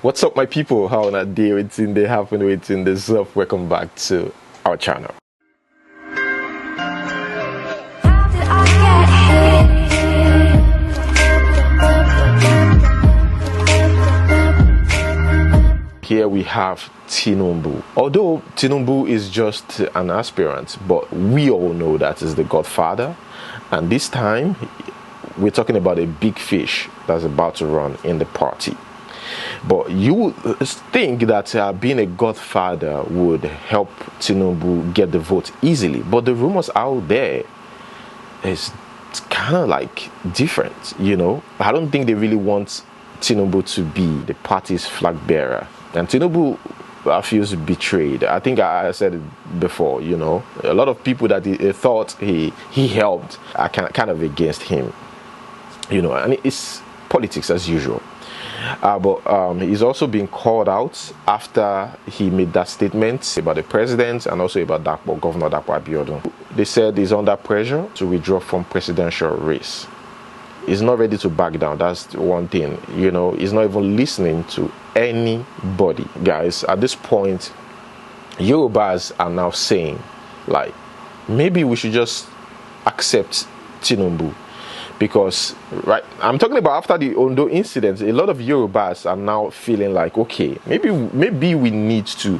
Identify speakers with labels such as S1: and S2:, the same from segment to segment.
S1: What's up, my people? How on a day waiting they happen waiting this up? Welcome back to our channel. Here we have Tinubu. Although Tinubu is just an aspirant, but we all know that is the godfather, and this time we're talking about a big fish that's about to run in the party. But you would think that being a godfather would help Tinubu get the vote easily. But the rumors out there is kind of like different, you know. I don't think they really want Tinubu to be the party's flag bearer. And Tinubu feels betrayed. I think I said it before, you know. A lot of people that he thought he helped are kind of against him, you know. And it's politics as usual. But he's also been called out after he made that statement about the president and also about Governor Dapo Abiodun. They said he's under pressure to withdraw from presidential race. He's not ready to back down. That's one thing, you know. He's not even listening to anybody. Guys, at this point, Yorubas are now saying, like, maybe we should just accept Tinubu. Because, right, I'm talking about after the Ondo incident, a lot of Yorubas are now feeling like, okay, maybe we need to,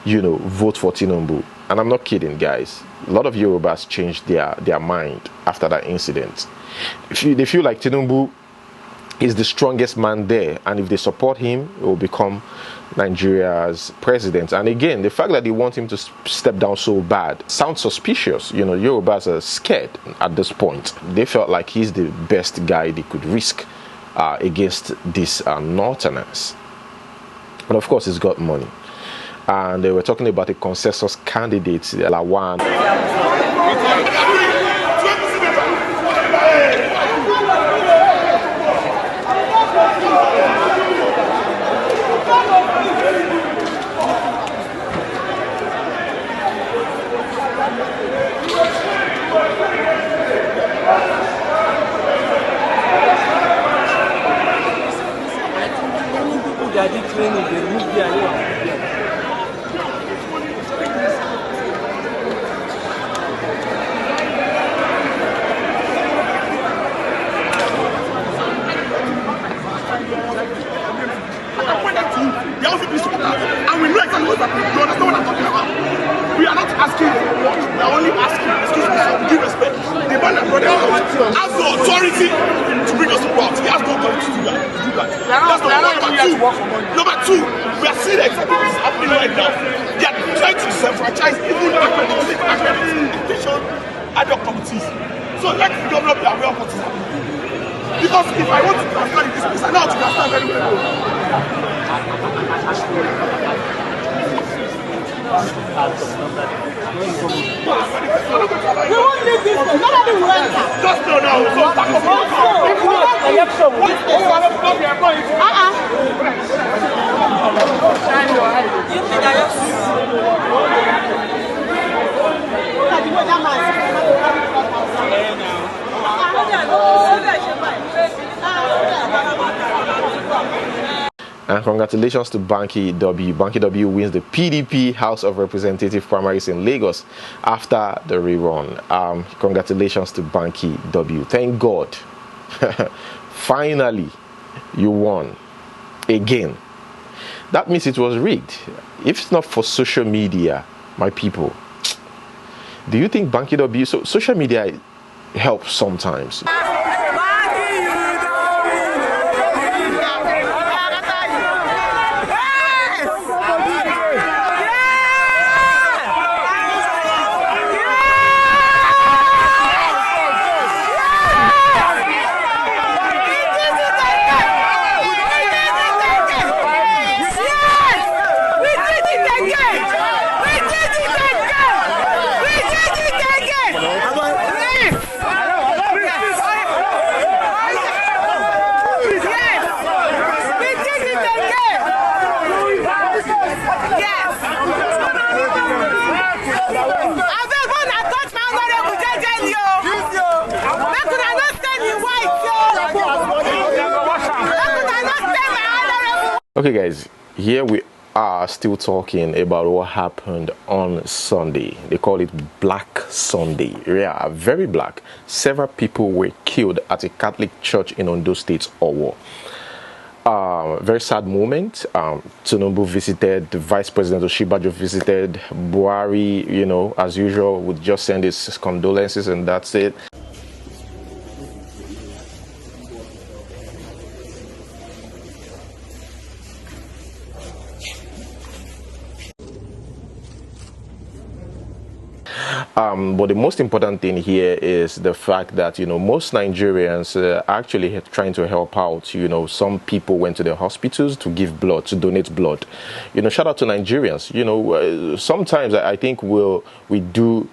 S1: you know, vote for Tinubu. And I'm not kidding, guys. A lot of Yorubas changed their mind after that incident. They feel like Tinubu is the strongest man there, and if they support him, it will become Nigeria's president. And again, the fact that they want him to step down so bad sounds suspicious. You know, Yorubas are scared at this point. They felt like he's the best guy they could risk against these Northerners. And of course, he's got money. And they were talking about a consensus candidate, Lawan.
S2: And we know exactly what's happening. You understand what I'm talking about? We are not asking for what. We are only asking, excuse me, with due respect. The man that brought us out has the authority to bring us to court. He has the authority to do that. That's number two, we are seeing exactly what is happening right now. They are trying to self-franchise even accreditation ad hoc committees. So let the governor be aware of what is happening. Because if I want to transfer in this place, I know how to transfer very well.
S3: We won't leave this place. Nobody will enter.
S2: Just no, no. So back up.
S1: And congratulations to Banky W. Banky W wins the PDP House of Representatives primaries in Lagos after the rerun. Congratulations to Banky W. Thank God. Finally, you won. Again. That means it was rigged. If it's not for social media, my people, do you think Banky W... So social media helps sometimes. Okay, guys, here we are still talking about what happened on Sunday. They call it Black Sunday. Yeah, very black. Several people were killed at a Catholic church in Ondo State, Owo. Very sad moment. Tinubu visited, the Vice President Oshibajo visited, Buhari, you know, as usual, would just send his condolences and that's it. But the most important thing here is the fact that, you know, most Nigerians actually trying to help out. You know, some people went to the hospitals to give blood, to donate blood. You know, shout out to Nigerians. You know, sometimes I think we do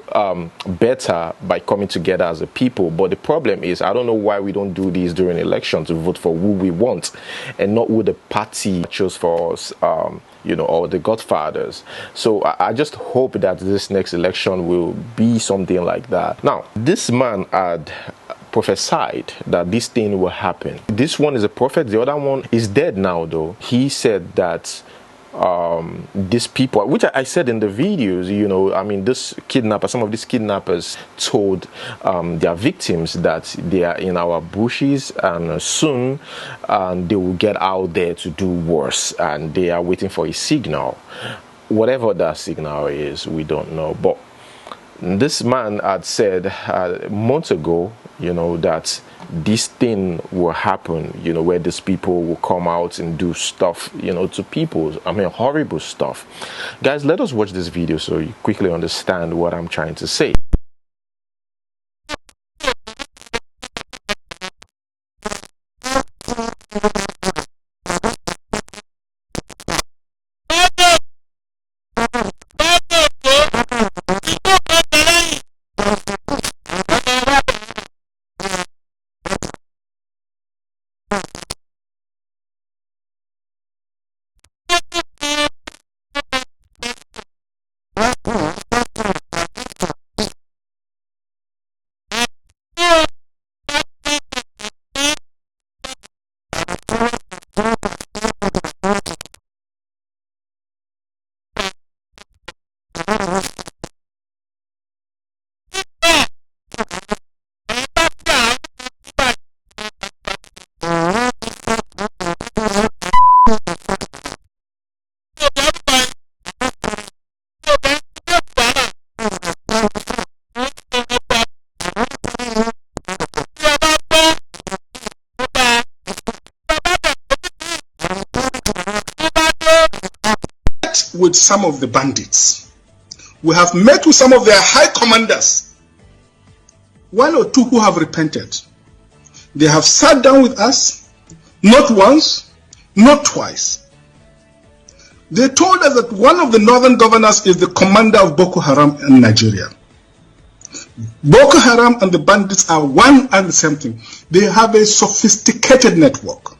S1: better by coming together as a people. But the problem is, I don't know why we don't do this during elections to vote for who we want and not who the party chose for us. You know, or the godfathers. So I just hope that this next election will be something like that. Now, this man had prophesied that this thing will happen. This one is a prophet. The other one is dead now, though. He said that these people, which I said in the videos, you know, I mean, some of these kidnappers told their victims that they are in our bushes and soon they will get out there to do worse, and they are waiting for a signal. Whatever that signal is, we don't know. But this man had said months ago, you know, that this thing will happen, you know, where these people will come out and do stuff, you know, to people. I mean, horrible stuff. Guys, let us watch this video so you quickly understand what I'm trying to say.
S2: With some of the bandits, we have met with some of their high commanders, one or two who have repented. They have sat down with us, not once, not twice. They told us that one of the northern governors is the commander of Boko Haram in Nigeria. Boko Haram and the bandits are one and the same thing. They have a sophisticated network.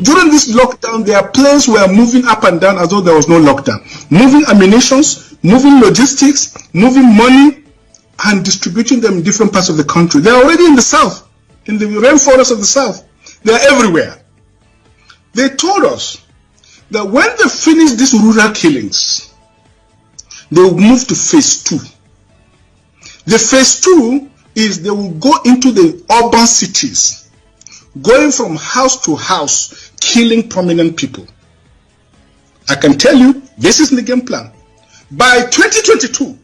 S2: During this lockdown, their planes were moving up and down as though there was no lockdown. Moving ammunitions, moving logistics, moving money, and distributing them in different parts of the country. They are already in the south, in the rainforest of the south. They are everywhere. They told us that when they finish these rural killings, they will move to phase 2. The phase 2 is they will go into the urban cities, going from house to house, killing prominent people. I can tell you, this is the game plan. By 2022,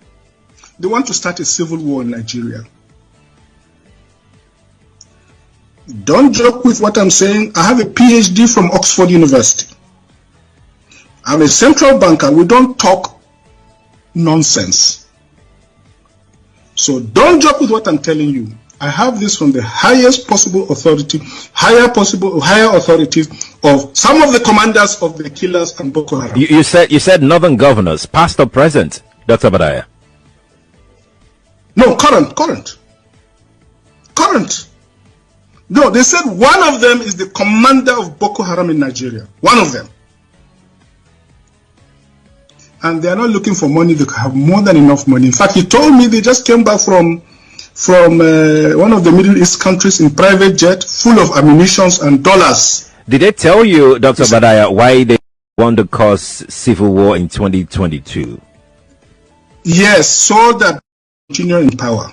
S2: they want to start a civil war in Nigeria. Don't joke with what I'm saying. I have a PhD from Oxford University. I'm a central banker. We don't talk nonsense. So don't joke with what I'm telling you. I have this from the highest possible authority, higher authorities of some of the commanders of the killers and Boko Haram.
S4: You said northern governors, past or present, Dr. Badaya?
S2: No, current. No, they said one of them is the commander of Boko Haram in Nigeria. One of them. And they are not looking for money. They have more than enough money. In fact, he told me they just came back from one of the Middle East countries in private jet full of ammunition and dollars.
S4: Did they tell you, Dr. Badaya, why they want to cause civil war in 2022?
S5: Yes, so that continue in power.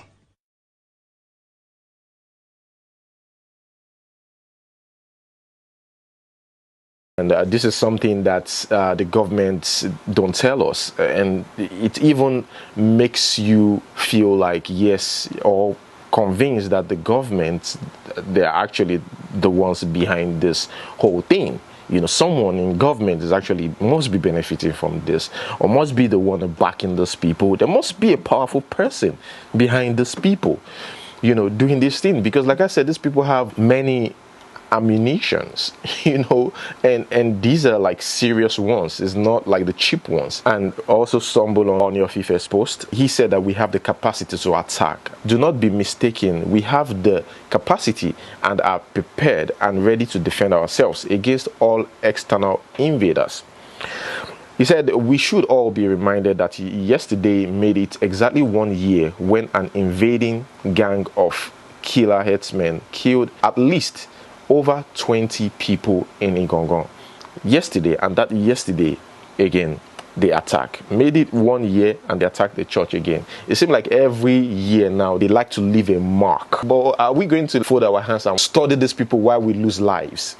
S1: And this is something that the government don't tell us, and it even makes you feel like, yes, or convinced that the government, they're actually the ones behind this whole thing. You know, someone in government is actually must be benefiting from this, or must be the one backing these people. There must be a powerful person behind these people, you know, doing this thing. Because like I said, these people have many ammunitions, you know, and these are like serious ones. It's not like the cheap ones. And also stumbled on your FIFE's post. He said that we have the capacity to attack. Do not be mistaken. We have the capacity and are prepared and ready to defend ourselves against all external invaders. He said we should all be reminded that yesterday made it exactly 1 year when an invading gang of killer headsmen killed at least over 20 people in Igongon yesterday, and that yesterday again they attack. Made it 1 year and they attack the church again. It seems like every year now they like to leave a mark. But are we going to fold our hands and study these people while we lose lives?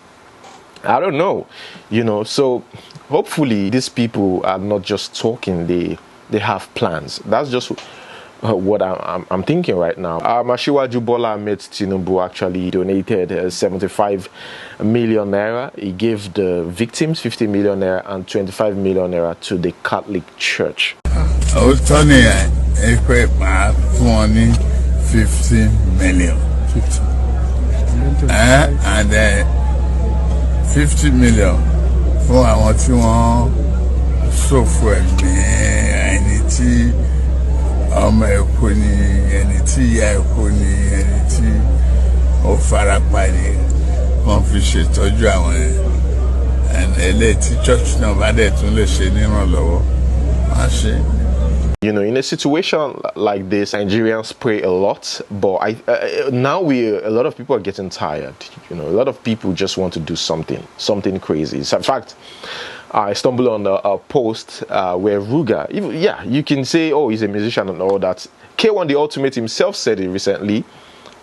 S1: I don't know, you know. So hopefully these people are not just talking, they have plans. That's just what I'm thinking right now. Mashiwaju Bola Ahmed Tinubu actually donated 75 million naira. He gave the victims 50 million naira and 25 million naira to the Catholic Church.
S6: I was telling you, my 15 million. 50. And then 50 million for I want to software me and ọmọ ẹ̀kọ́ ni ẹni tí ìyá ẹ̀kọ́ ni ẹni tí ó farapa ni wọ́n fi ṣètọ́jú àwọn ẹlẹ́yìí tí church náà bá dẹ̀ tún lè ṣe nírànlọ́wọ́ wọ́n á ṣe.
S1: You know, in a situation like this, Nigerians pray a lot, but now a lot of people are getting tired. You know, a lot of people just want to do something crazy. So in fact, I stumbled on a post where Ruga, you can say, oh, he's a musician and all that. K1 The Ultimate himself said it recently,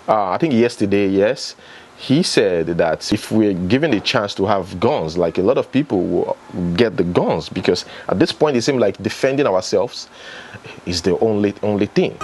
S1: I think yesterday, yes. He said that if we're given the chance to have guns, like a lot of people will get the guns, because at this point it seems like defending ourselves is the only thing.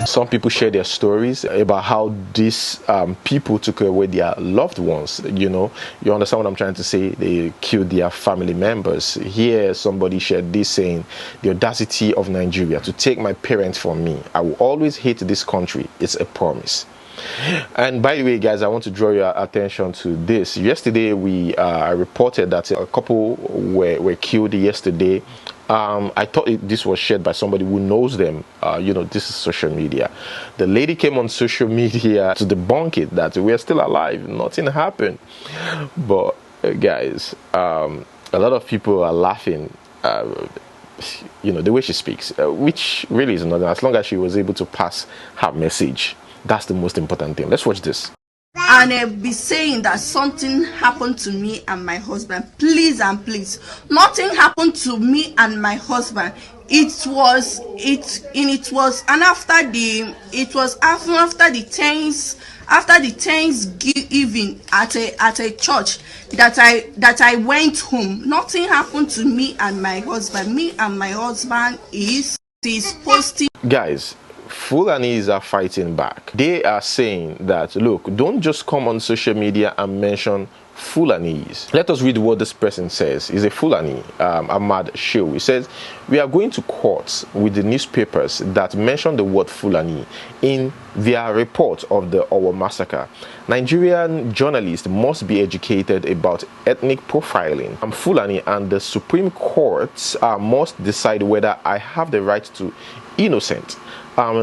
S1: Some people share their stories about how these people took away their loved ones. You know, you understand what I'm trying to say? They killed their family members. Here, somebody shared this saying, the audacity of Nigeria to take my parents from me. I will always hate this country. It's a promise. And by the way, guys, I want to draw your attention to this. Yesterday, I reported that a couple were killed yesterday. I thought this was shared by somebody who knows them. You know, this is social media. The lady came on social media to debunk it, that we're still alive, nothing happened. But guys, a lot of people are laughing. You know, the way she speaks, which really is nothing. As long as she was able to pass her message, that's the most important thing. Let's watch this.
S3: And be saying that something happened to me and my husband. Please and please, nothing happened to me and my husband. It was after the Thanksgiving at a church that I went home. Nothing happened to me and my husband. Me and my husband is posting.
S1: Guys, Fulanis are fighting back. They are saying that, look, don't just come on social media and mention Fulanis. Let us read what this person says. He's a Fulani, Ahmad Shehu. He says, we are going to court with the newspapers that mention the word Fulani in their report of the Owo massacre. Nigerian journalists must be educated about ethnic profiling. I'm Fulani, and the Supreme Court must decide whether I have the right to innocent.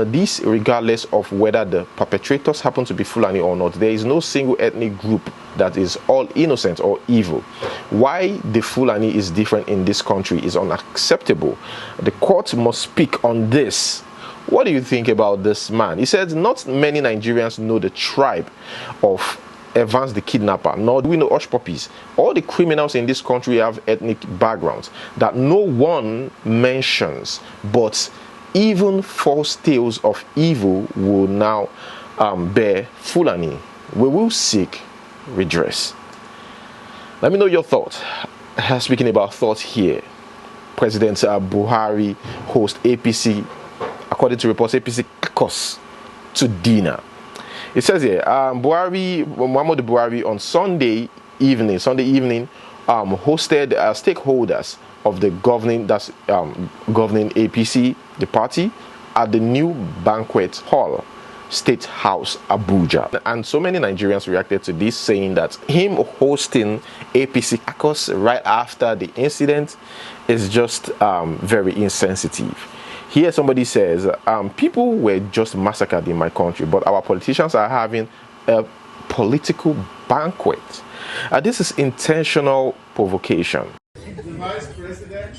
S1: This regardless of whether the perpetrators happen to be Fulani or not. There is no single ethnic group that is all innocent or evil. Why the Fulani is different in this country is unacceptable. The court must speak on this. What do you think about this man? He said not many Nigerians know the tribe of Evans the kidnapper, nor do we know hush puppies. All the criminals in this country have ethnic backgrounds that no one mentions, but even false tales of evil will now bear Fulani. We will seek redress. Let me know your thoughts. Speaking about thoughts here, President Buhari hosts APC, according to reports, APC caucus to dinner. It says here, Muhammadu Buhari on Sunday evening, hosted stakeholders of the governing APC, the party, at the new banquet hall, State House, Abuja. And so many Nigerians reacted to this, saying that him hosting APC caucus right after the incident is just very insensitive. Here somebody says, people were just massacred in my country, but our politicians are having a political banquet. This is intentional provocation.
S6: The Vice President,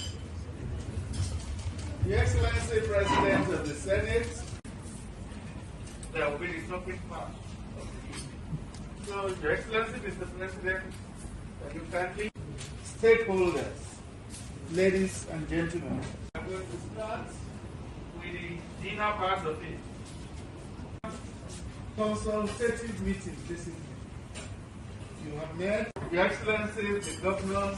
S6: the Excellency President of the Senate, there will be the talking part. So, Your Excellency, Mr. President, you kindly, stakeholders, ladies and gentlemen, I'm going to start with the dinner part of it. Consultative meeting this evening. You have met Your Excellency, the Governor.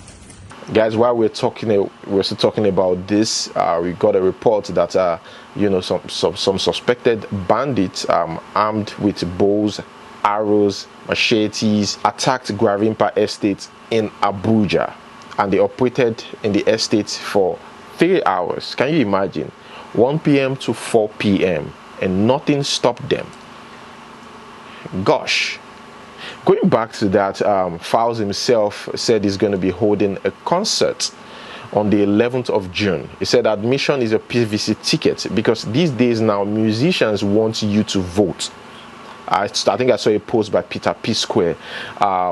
S1: Guys, while we're still talking about this, we got a report that some suspected bandits armed with bows, arrows, machetes attacked Gwarimpa Estate in Abuja, and they operated in the estate for 3 hours. Can you imagine? 1 p.m. to 4 p.m. and nothing stopped them. Gosh. Going back to that, Fowles himself said he's going to be holding a concert on the 11th of June. He said admission is a PVC ticket because these days now musicians want you to vote. I think I saw a post by Peter P. Square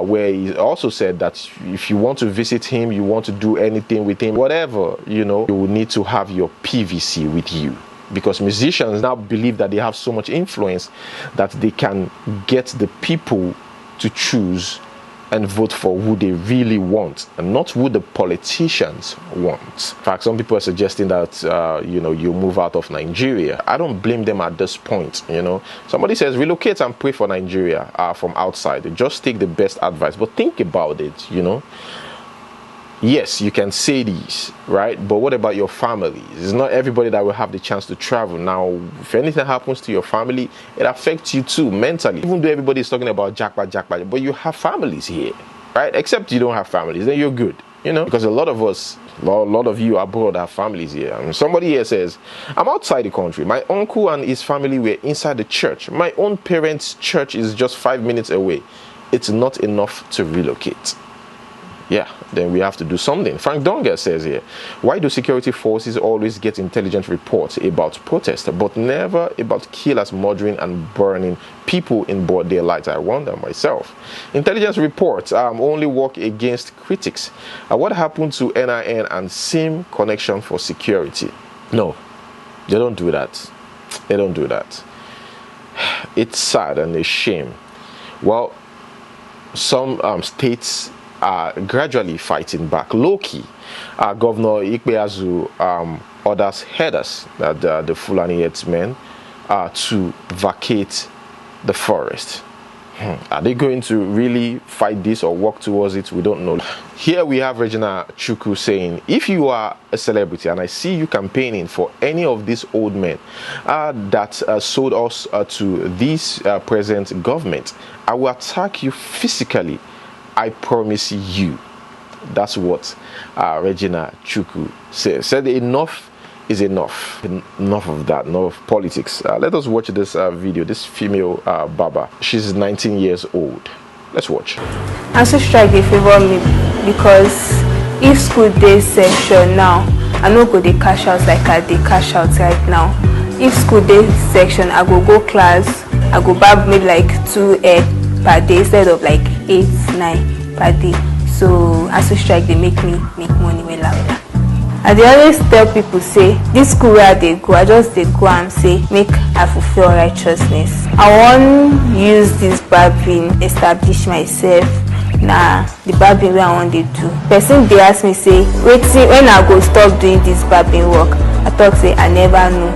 S1: where he also said that if you want to visit him, you want to do anything with him, whatever, you will need to have your PVC with you. Because musicians now believe that they have so much influence that they can get the people to choose and vote for who they really want and not who the politicians want. In fact, some people are suggesting that you move out of Nigeria. I don't blame them at this point. Somebody says relocate and pray for Nigeria from outside. Just take the best advice, but think about it. Yes, you can say these, right? But what about your family? It's not everybody that will have the chance to travel. Now, if anything happens to your family, it affects you too mentally. Even though everybody is talking about jackpot, but you have families here, right? Except you don't have families, then you're good, because a lot of you abroad have families here. And somebody here says, I'm outside the country. My uncle and his family were inside the church. My own parents' church is just 5 minutes away. It's not enough to relocate. Yeah, then we have to do something. Frank Donger says here, why do security forces always get intelligent reports about protests, but never about killers murdering and burning people in broad daylight? I wonder myself. Intelligence reports only work against critics. What happened to NIN and SIM connection for security? No, they don't do that. They don't do that. It's sad and a shame. Well, some states are gradually fighting back. Low-key, Governor Ikpeazu orders headers, the Fulani headsmen, to vacate the forest. Are they going to really fight this or work towards it? We don't know. Here we have Regina Chukwu saying, if you are a celebrity and I see you campaigning for any of these old men that sold us to this present government, I will attack you physically I promise you. That's what Regina Chukwu said. Enough is enough. Enough of that. Enough of politics. Let us watch this video. This female barber. She's 19 years old. Let's watch.
S7: ASUU strike dey favor me because if school day section now, I no go dey cash out like I dey cash out right now. If school day section, I go class, I go barb maybe like 2 hair per day instead of like 8, 9 per day. So ASUU strike they make me make money well louder. I dey always tell people say this school where I dey go, I just dey go and say make I fulfill righteousness. I wan use this barbing establish myself. Nah, the barbing wey I wan dey do. Person dey ask me say wetin when I go stop doing this barbing work. I talk say I never know.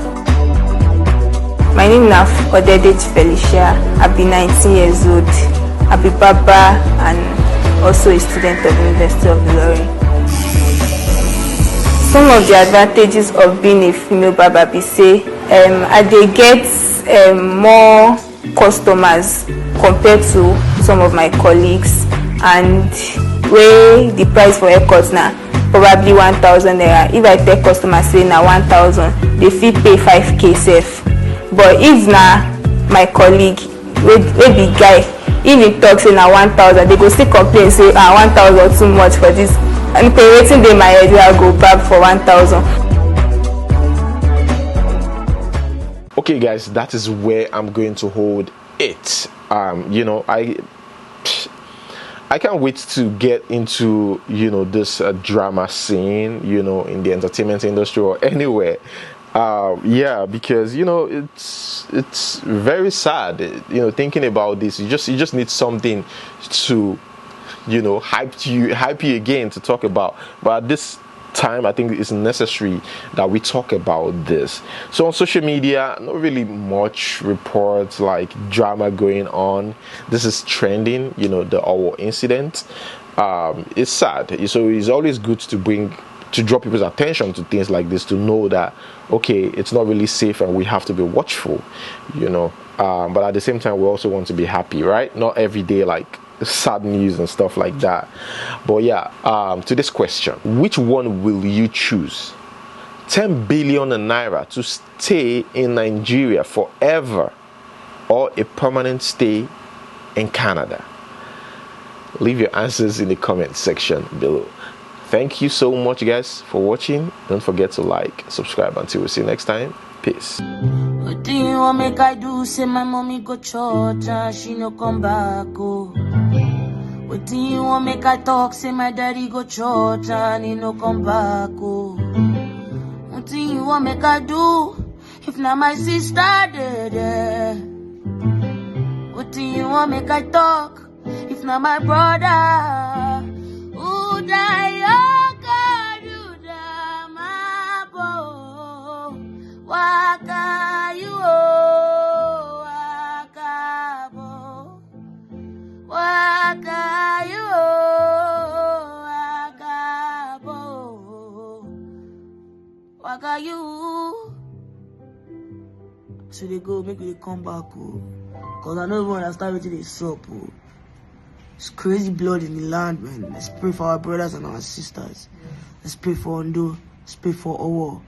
S7: My name na Odedeji Felicia. I be 19 years old. I be barber and also a student of the University of Ilorin. Some of the advantages of being a female barber be say I dey get more customers compared to some of my colleagues, and where the price for haircuts now probably 1,000 naira. If I tell customers say na 1,000, they fit pay 5k sef. But if na my colleague wey be guy, if he talk say na 1,000, they go still complain say 1,000 too much for this. And wetin dey my head wey I go barb for 1,000.
S1: Okay guys, that is where I'm going to hold it. You know, I can't wait to get into, you know, this drama scene, you know, in the entertainment industry or anywhere. Yeah, because you know it's very sad, you know, thinking about this. You just need something to, you know, hype you again to talk about. But at this time, I think it's necessary that we talk about this. So on social media, not really much reports like drama going on. This is trending, you know, the Owo incident. It's sad. So it's always good to draw people's attention to things like this, to know that okay, it's not really safe and we have to be watchful, you know. But at the same time, we also want to be happy, right? Not every day like sad news and stuff like that. But yeah, to this question, which one will you choose? 10 billion naira to stay in Nigeria forever, or a permanent stay in Canada? Leave your answers in the comment section below. Thank you so much guys for watching. Don't forget to like, subscribe. Until we see you next time. Peace.
S8: What do you want make I do? Say my mommy go church and she no come back. Oh. What do you want make I talk? Say my daddy go church and he no come back. Oh. What do you want make I do? If not my sister dead. What do you want make I talk? If not my brother. Who die? Waka you waka bo, waka you waka bo, waka you. So they go make me come back, oh, cause I don't even understand what they sup, oh. It's crazy blood in the land, man. Let's pray for our brothers and our sisters. Let's pray for Ondo. Let's pray for Owo.